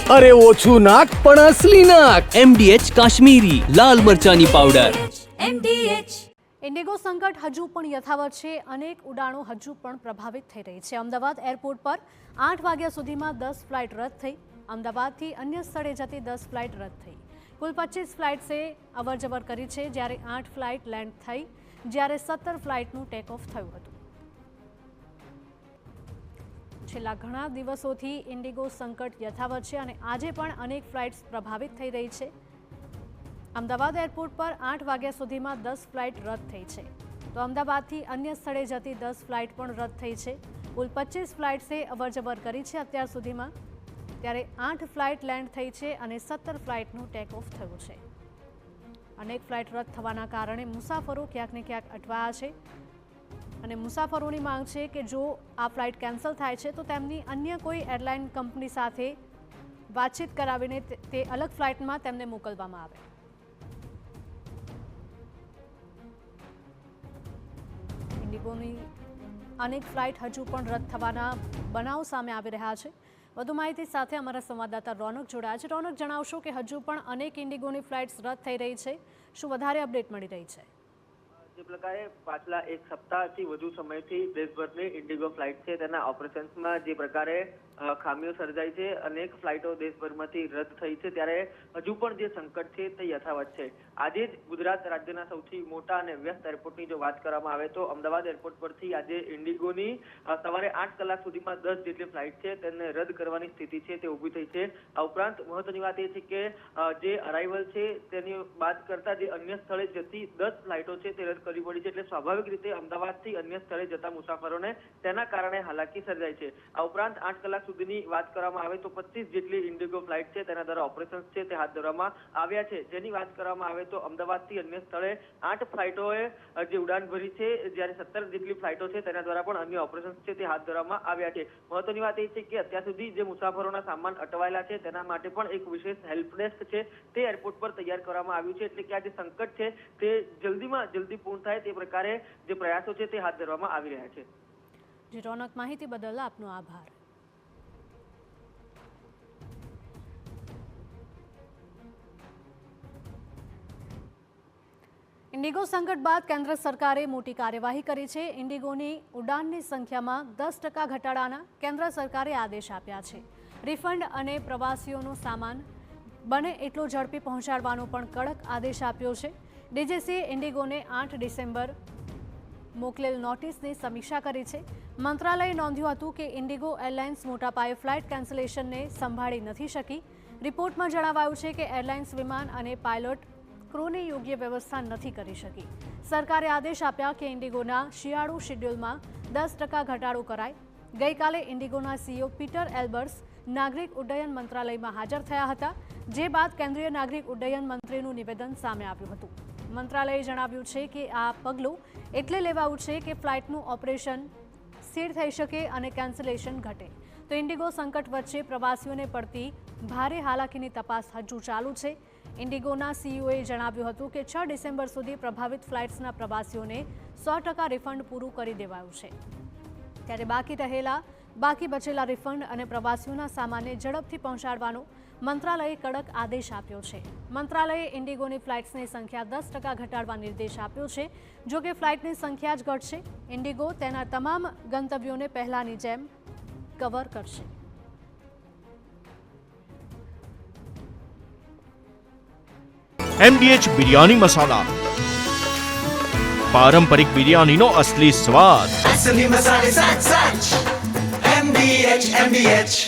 अरे ओछू नाक पण असली नाक। MDH કાશ્મીરી લાલ મરચાની પાવડર। ઇન્ડિગો સંકટ હજુ પણ યથાવત છે। અનેક ઉડાણો હજુ પણ પ્રભાવિત થઈ રહી છે। અમદાવાદ એરપોર્ટ પર 8 વાગ્યા સુધીમાં 10 ફ્લાઇટ રદ થઈ। અમદાવાદથી અન્ય સ્થળે જતી 10 ફ્લાઇટ રદ થઈ। કુલ 25 ફ્લાઇટ્સે અવરજવર કરી છે, જ્યારે 8 ફ્લાઇટ લેન્ડ થઈ, જ્યારે 17 ફ્લાઇટનું ટેક ઓફ થયું હતું। છેલ્લા ઘણા દિવસોથી ઇન્ડિગો સંકટ યથાવત છે અને આજે પણ અનેક ફ્લાઇટ્સ પ્રભાવિત થઈ રહી છે। અમદાવાદ એરપોર્ટ પર 8 વાગ્યા સુધીમાં 10 ફ્લાઇટ રદ થઈ છે, તો અમદાવાદથી અન્ય સ્થળે જતી 10 ફ્લાઇટ પણ રદ થઈ છે। કુલ 25 ફ્લાઇટ્સે અવરજવર કરી છે અત્યાર સુધીમાં, ત્યારે 8 ફ્લાઇટ લેન્ડ થઈ છે અને 17 ફ્લાઇટનું ટેક ઓફ થયું છે। અનેક ફ્લાઇટ રદ થવાના કારણે મુસાફરો ક્યાંક ને ક્યાંક અટવાયા છે અને મુસાફરોની માંગ છે કે જો આ ફ્લાઇટ કેન્સલ થાય છે તો તેમની અન્ય કોઈ એરલાઇન કંપની સાથે વાતચીત કરાવીને તે અલગ ફ્લાઇટમાં તેમને મોકલવામાં આવે। ઇન્ડિગોની અનેક ફ્લાઇટ હજુ પણ રદ થવાના બનાવ સામે આવી રહ્યા છે। વધુ માહિતી સાથે અમારા સંવાદદાતા રોનક જોડાયા છે। રોનક, જણાવશો કે હજુ પણ અનેક ઇન્ડિગોની ફ્લાઇટ્સ રદ થઈ રહી છે, શું વધારે અપડેટ મળી રહી છે? જે પ્રકારે પાછલા એક સપ્તાહથી વધુ સમયથી દેશભરની ઇન્ડિગો ફ્લાઇટ છે તેના ઓપરેશન્સમાં જે પ્રકારે ખામીઓ સર્જાઈ છે, અનેક ફ્લાઇટો દેશભરમાંથી રદ થઈ છે, ત્યારે હજુ પણ જે સંકટ છે તે યથાવત છે। આજે જ ગુજરાત રાજ્યના સૌથી મોટા અને વ્યસ્ત એરપોર્ટની જો વાત કરવામાં આવે તો અમદાવાદ એરપોર્ટ પરથી આજે ઇન્ડિગોની સવારે 8 કલાક સુધીમાં 10 જેટલી ફ્લાઇટ છે તેને રદ કરવાની સ્થિતિ છે તે ઊભી થઈ છે। આ ઉપરાંત મહત્વની વાત એ છે કે જે અરાઇવલ છે તેની વાત કરતા જે અન્ય સ્થળે જતી 10 ફ્લાઇટો છે તે રદ કરવી પડી છે, એટલે સ્વાભાવિક રીતે અમદાવાદથી અન્ય સ્થળે જતા મુસાફરોને તેના કારણે હાલાકી સર્જાય છે। આ ઉપરાંત 8 કલાક સુધીની વાત કરવામાં આવે તો 25 જેટલી ઇન્ડિગો ફ્લાઇટ છે તેના દ્વારા ઓપરેશન્સ છે તે હાથ ધરવામાં આવ્યા છે। જેની વાત કરવામાં આવે તો અમદાવાદથી અન્ય સ્થળે 8 ફ્લાઇટોએ જે ઉડાન ભરી છે, જ્યારે 17 જેટલી ફ્લાઇટો છે તેના દ્વારા પણ અન્ય ઓપરેશન્સ છે તે હાથ ધરવામાં આવ્યા છે। મહત્વની વાત એ છે કે અત્યાર સુધી જે મુસાફરોના સામાન અટવાયેલા છે તેના માટે પણ એક વિશેષ હેલ્પ ડેસ્ક છે તે એરપોર્ટ પર તૈયાર કરવામાં આવ્યું છે, એટલે કે આ જે સંકટ છે તે જલ્દીમાં જલ્દી પૂર્ણ થાય તે પ્રકારે જે પ્રયાસો છે તે હાથ ધરવામાં આવી રહ્યા છે। જી રોનક, માહિતી બદલ આપનો આભાર। ઇન્ડિગો સંકટ બાદ કેન્દ્ર સરકારે મોટી કાર્યવાહી કરી છે। ઇન્ડિગોની ઉડાનની સંખ્યામાં 10% ઘટાડાના કેન્દ્ર સરકારે આદેશ આપ્યા છે। રિફંડ અને પ્રવાસીઓનો સામાન બને એટલો ઝડપી પહોંચાડવાનો પણ કડક આદેશ આપ્યો છે। ડીજીસીએ ઇન્ડિગોને 8 ડિસેમ્બર મોકલેલ નોટિસની સમીક્ષા કરી છે। મંત્રાલયે નોંધ્યું હતું કે ઇન્ડિગો એરલાઇન્સ મોટા પાયે ફ્લાઇટ કેન્સલેશનને સંભાળી નથી શકી। રિપોર્ટમાં જણાવાયું છે કે એરલાઇન્સ વિમાન અને પાયલોટ ક્રૂની યોગ્ય વ્યવસ્થા નથી કરી શકી। સરકારે આદેશ આપ્યા કે ઇન્ડિગોના શિયાળુ શેડ્યુલમાં 10% ઘટાડો કરાય। ગઈકાલે ઇન્ડિગોના સીઈઓ પીટર એલ્બર્સ નાગરિક ઉડ્ડયન મંત્રાલયમાં હાજર થયા હતા, જે બાદ કેન્દ્રીય નાગરિક ઉડ્ડયન મંત્રીનું નિવેદન સામે આવ્યું હતું। મંત્રાલયે જણાવ્યું છે કે આ પગલું એટલે લેવાયું છે કે ફ્લાઇટનું ઓપરેશન સ્થિર થઈ શકે અને કેન્સલેશન ઘટે। તો ઇન્ડિગો સંકટ વચ્ચે પ્રવાસીઓને પડતી ભારે હાલાકીની તપાસ હજુ ચાલુ છે। ઇન્ડિગોના સીઈઓએ જણાવ્યું હતું કે 6 ડિસેમ્બર સુધી પ્રભાવિત ફ્લાઇટ્સના પ્રવાસીઓને 100% રિફંડ પૂરું કરી દેવાયું છે, ત્યારે બાકી બચેલા રિફંડ અને પ્રવાસીઓના સામાનને ઝડપથી પહોંચાડવાનો મંત્રાલયે કડક આદેશ આપ્યો છે। મંત્રાલયે ઇન્ડિગોની ફ્લાઇટ્સની સંખ્યા 10% ઘટાડવા નિર્દેશ આપ્યો છે। જો કે ફ્લાઇટની સંખ્યા જ ઘટશે, ઇન્ડિગો તેના તમામ ગંતવ્યોને પહેલાની જેમ કવર કરશે। MDH બિરયાની મસાલા, પારંપરિક બિરયાનીનો અસલી સ્વાદ। असली मसाले साथ साथ MDH